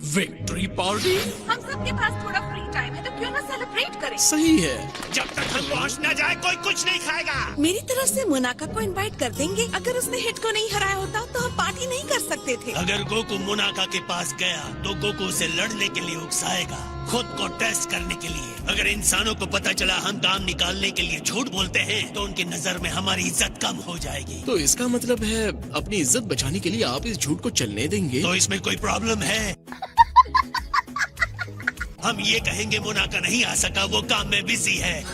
Victory party? हम सबके पास थोड़ा फ्री टाइम है तो क्यों ना सेलिब्रेट करें? सही है। जब तक हम पहुंच न जाए कोई कुछ नहीं खाएगा। मेरी तरफ से मोनाका को इनवाइट कर देंगे। अगर उसने हिट को नहीं हराया होता तो हम पार्टी नहीं कर सकते थे। अगर गोकू मोनाका के पास गया तो गोकू उसे लड़ने के लिए उकसाएगा, खुद को टेस्ट करने के लिए। अगर इंसानों को पता चला हम काम निकालने के लिए झूठ बोलते हैं तो उनकी नजर में हमारी इज्जत कम हो जाएगी। तो इसका मतलब है अपनी इज्जत बचाने के लिए आप इस झूठ को चलने देंगे? तो इसमें कोई प्रॉब्लम है? हम ये कहेंगे मोनाका नहीं आ सका, वो काम में बिजी है।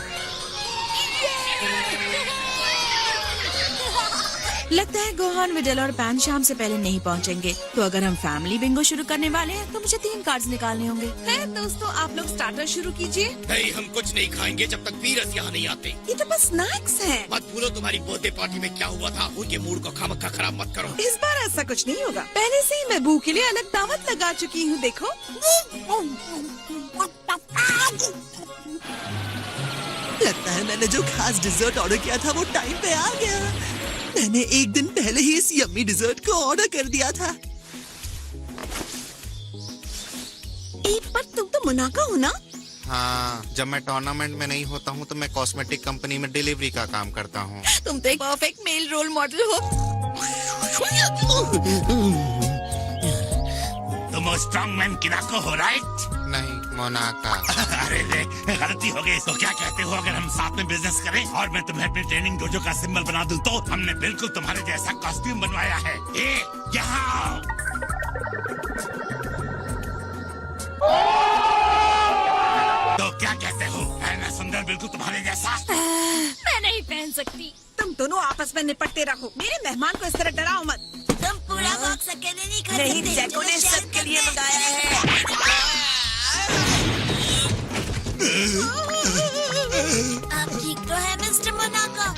लगता है गोहान, विडल और पैन शाम से पहले नहीं पहुंचेंगे। तो अगर हम फैमिली बिंगो शुरू करने वाले हैं तो मुझे 3 कार्ड्स निकालने होंगे। है दोस्तों, आप लोग स्टार्टर शुरू कीजिए। नहीं, हम कुछ नहीं खाएंगे जब तक वीरस यहाँ नहीं आते। ये तो बस स्नैक्स हैं। मत भूलो तुम्हारी बर्थडे पार्टी में क्या हुआ था। उनके मूड को खामखा खराब मत करो। इस बार ऐसा कुछ नहीं होगा। पहले से ही मैं बू के लिए अलग दावत लगा चुकी हूँ। देखो, लगता है मैंने जो खास डिजर्ट ऑर्डर किया था वो टाइम पे आ गया। मैंने एक दिन पहले ही इस यम्मी डिजर्ट को ऑर्डर कर दिया था। पर तुम तो मोनाका हो ना? हाँ, जब मैं टूर्नामेंट में नहीं होता हूँ तो मैं कॉस्मेटिक कंपनी में डिलीवरी का काम करता हूँ। तुम तो एक परफेक्ट मेल रोल मॉडल हो। तुम स्ट्रॉन्ग मैन किनाको हो, राइट? नहीं, मोनाका। अरे देख, गलती हो गई। तो क्या कहते हो अगर हम साथ में बिजनेस करें और मैं तुम्हें अपनी ट्रेनिंग डोजो का सिंबल बना दूं? तो हमने बिल्कुल तुम्हारे जैसा कॉस्ट्यूम बनवाया है। यहाँ तो क्या कहते हो? है ना सुंदर, बिल्कुल तुम्हारे जैसा। मैं नहीं पहन सकती। तुम दोनों आपस में निपटते रहो। मेरे मेहमान को इस तरह डराओ मत। तुम पूरा बॉक्स अकेले नहीं खरीदते। नहीं, जैको ने सबके लिए मंगाया है। आप ठीक तो है मिस्टर मोनाका?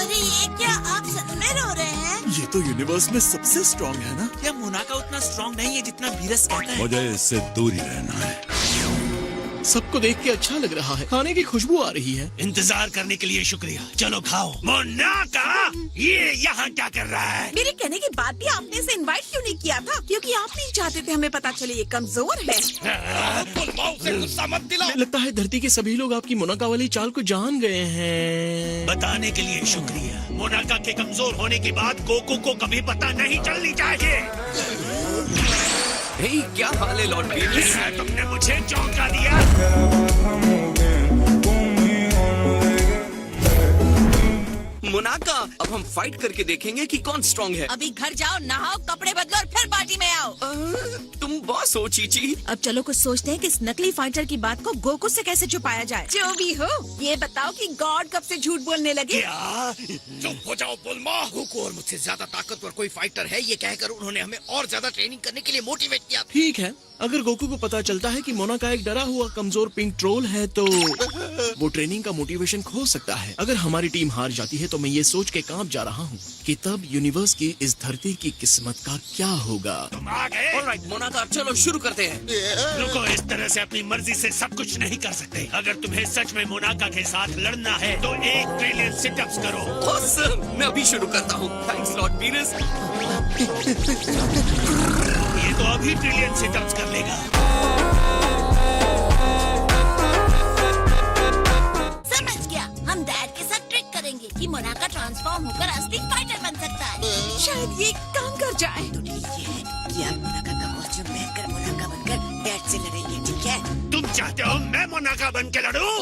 अरे ये क्या, आप सच में रो रहे हैं? ये तो यूनिवर्स में सबसे स्ट्रॉन्ग है ना? क्या मोनाका उतना स्ट्रॉन्ग नहीं है जितना वीरस कहता है? मुझे इससे दूर ही रहना है। सबको देख के अच्छा लग रहा है। खाने की खुशबू आ रही है। इंतजार करने के लिए शुक्रिया। चलो खाओ। मोनाका, ये यहाँ क्या कर रहा है? मेरे कहने के बाद भी आपने इसे इनवाइट क्यों नहीं किया था? क्योंकि आप नहीं चाहते थे हमें पता चले ये कमजोर है। उसे गुस्सा मत दिलाओ। लगता है धरती के सभी लोग आपकी मोनाका वाली चाल को जान गए हैं। बताने के लिए शुक्रिया। मोनाका के कमजोर होने की बात गोकू को कभी पता नहीं चलनी चाहिए। क्या हाल है लॉर्ड वीरस? तुमने मुझे चौंका दिया। मोनाका, अब हम फाइट करके देखेंगे कि कौन स्ट्रॉन्ग है। अभी घर जाओ, नहाओ, कपड़े बदलो और फिर पार्टी में आओ। तुम बॉस हो चीची। अब चलो कुछ सोचते हैं कि इस नकली फाइटर की बात को गोकू से कैसे छुपाया जाए। जो भी हो, ये बताओ कि गॉड कब से झूठ बोलने लगे? क्या? चुप हो जाओ बुल्मा। गोकू और मुझसे ज्यादा ताकतवर कोई फाइटर है, ये कहकर उन्होंने हमें और ज्यादा ट्रेनिंग करने के लिए मोटिवेट किया। ठीक है, अगर गोकू को पता चलता है कि मोनाका एक डरा हुआ कमजोर पिंक ट्रोल है तो वो ट्रेनिंग का मोटिवेशन खो सकता है। अगर हमारी टीम हार जाती है तो मैं ये सोच के कांप जा रहा हूँ कि तब यूनिवर्स की इस धरती की किस्मत का क्या होगा। तुम आ गए? ऑलराइट मोनाका, चलो शुरू करते हैं। रुको, इस तरह से अपनी मर्जी से सब कुछ नहीं कर सकते। अगर तुम्हें सच में मोनाका के साथ लड़ना है तो 1 ट्रिलियन सिटअप्स करो। ऑसम, मैं अभी शुरू करता हूँ। Thanks Lord Beerus. ये तो अभी ट्रिलियन सिटअप्स कर लेगा। समझ गया, हम डैड के साथ ट्रिक करेंगे कि मोनाका ट्रांसफॉर्म होकर असली फाइटर बन सकता है। शायद ये काम कर जाए। तो ठीक है कि आप मोनाका का कॉस्ट्यूम पहनकर मोनाका बनकर डैड से लड़ेंगे, ठीक है? तुम चाहते हो मैं मोनाका बन के लड़ूं?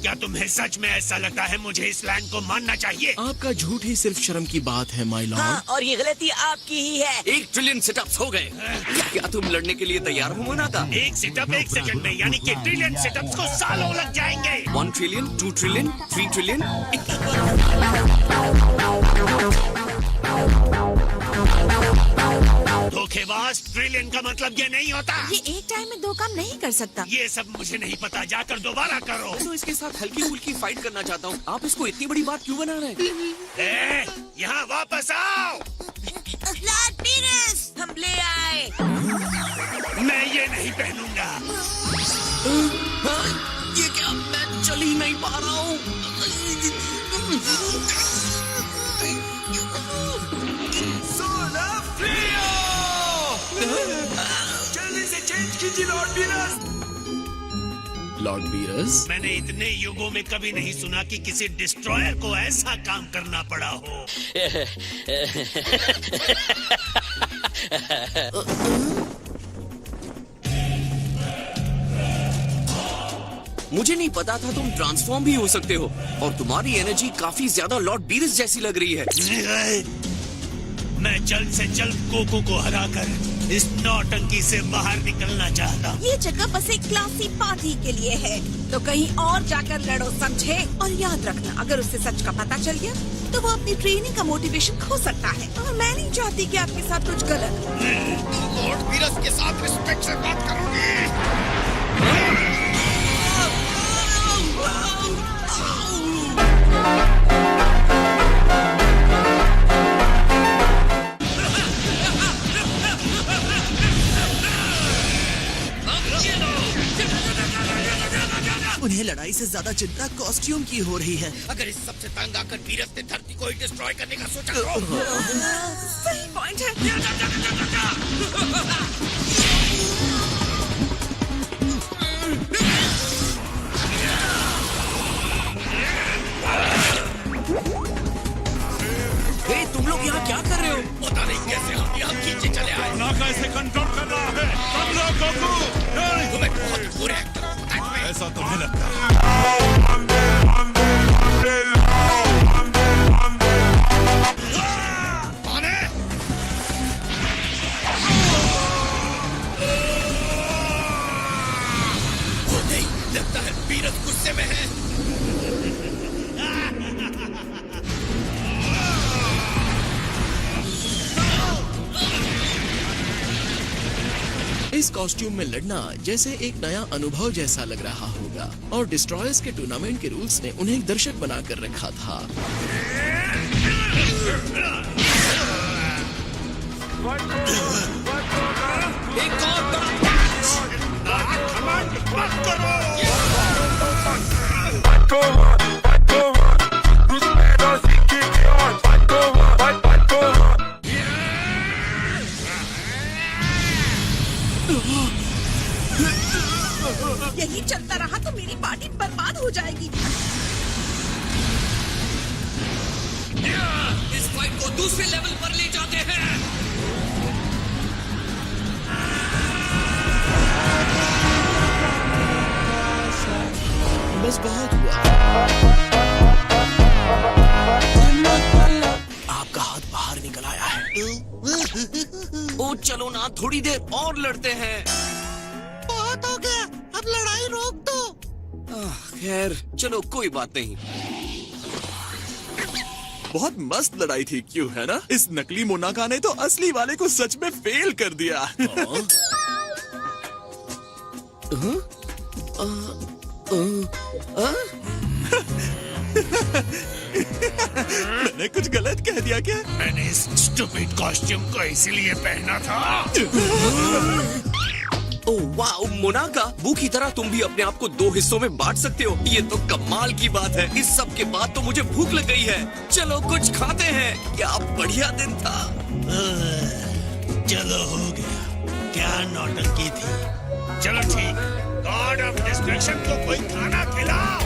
क्या तुम्हें सच में ऐसा लगता है मुझे इस लैंड को मानना चाहिए? आपका झूठ ही सिर्फ शर्म की बात है माय लॉर्ड। और ये गलती आपकी ही है। 1 ट्रिलियन सिटअप्स हो गए। क्या तुम लड़ने के लिए तैयार हो मोनाका? 1 सिटअप 1 सेकंड में, यानी कि ट्रिलियन सिटअप्स को सालों लग जाएंगे। 1 ट्रिलियन, 2 ट्रिलियन, 3 ट्रिलियन। धोखेबाज, ट्रिलियन का मतलब ये नहीं होता। ये एक टाइम में 2 काम नहीं कर सकता। ये सब मुझे नहीं पता, जाकर दोबारा करो। तो इसके साथ हल्की फुल्की फाइट करना चाहता हूँ। आप इसको इतनी बड़ी बात क्यों बना रहे हैं? यहाँ वापस आओ। लॉर्ड वीरस, हम ले आए। मैं ये नहीं पहनूंगा। ये क्या, मैं चल ही नहीं पा रहा हूँ। लॉर्ड बीरस, मैंने इतने युगों में कभी नहीं सुना कि किसी डिस्ट्रॉयर को ऐसा काम करना पड़ा हो। मुझे नहीं पता था तुम ट्रांसफॉर्म भी हो सकते हो, और तुम्हारी एनर्जी काफी ज्यादा लॉर्ड बीरस जैसी लग रही है। मैं जल्द से जल्द गोकू को हराकर इस नौटंकी से बाहर निकलना चाहता हूँ। ये जगह बस एक क्लासी पार्टी के लिए है, तो कहीं और जाकर लड़ो, समझे? और याद रखना, अगर उसे सच का पता चल गया तो वो अपनी ट्रेनिंग का मोटिवेशन खो सकता है, और मैं नहीं चाहती कि आपके साथ कुछ गलत। लॉर्ड वीरस के साथ रिस्पेक्ट से बात करोगी। उन्हें लड़ाई से ज्यादा चिंता कॉस्ट्यूम की हो रही है। अगर इस सबसे तंग आकर वीरस ने धरती को ही डिस्ट्रॉय करने का सोचा तो सही पॉइंट है। हे, तुम लोग यहाँ क्या कर रहे हो? पता नहीं कैसे हम यहाँ खींचे चले आए। ना कैसे कंट्रोल कर रहा है? समझो गोकू। नहीं, तुम्हें बहुत बुरे एक्टर हो, पता है तुम्हें? ऐसा तो नहीं लगता। कौन है? वो नहीं, लगता है वीरस गुस्से में है। इस कॉस्ट्यूम में लड़ना जैसे एक नया अनुभव जैसा लग रहा होगा, और डिस्ट्रॉयर्स के टूर्नामेंट के रूल्स ने उन्हें एक दर्शक बनाकर रखा था। एक और यही चलता रहा तो मेरी पार्टी बर्बाद हो जाएगी। इस फाइट को दूसरे लेवल पर ले जाते हैं। बस बहुत हुआ। आपका हाथ बाहर निकल आया है। ओ चलो ना, थोड़ी देर और लड़ते हैं। बहुत हो गया, अब लड़ाई रोक दो। खैर चलो, कोई बात नहीं। बहुत मस्त लड़ाई थी, क्यों है ना? इस नकली मोनाका ने तो असली वाले को सच में फेल कर दिया। मैंने कुछ गलत कह दिया क्या? मैंने इस स्टूपिड कॉस्ट्यूम को इसीलिए पहना था। ओह वाओ, मोनाका, वो की तरह तुम भी अपने आप को दो हिस्सों में बांट सकते हो। ये तो कमाल की बात है। इस सब के बाद तो मुझे भूख लग गई है। चलो कुछ खाते हैं। क्या बढ़िया दिन था। चलो हो गया, क्या नौटंकी थी। चलो ठीक, गॉड ऑफ डिस्ट्रक्शन को कोई खाना खिलाओ।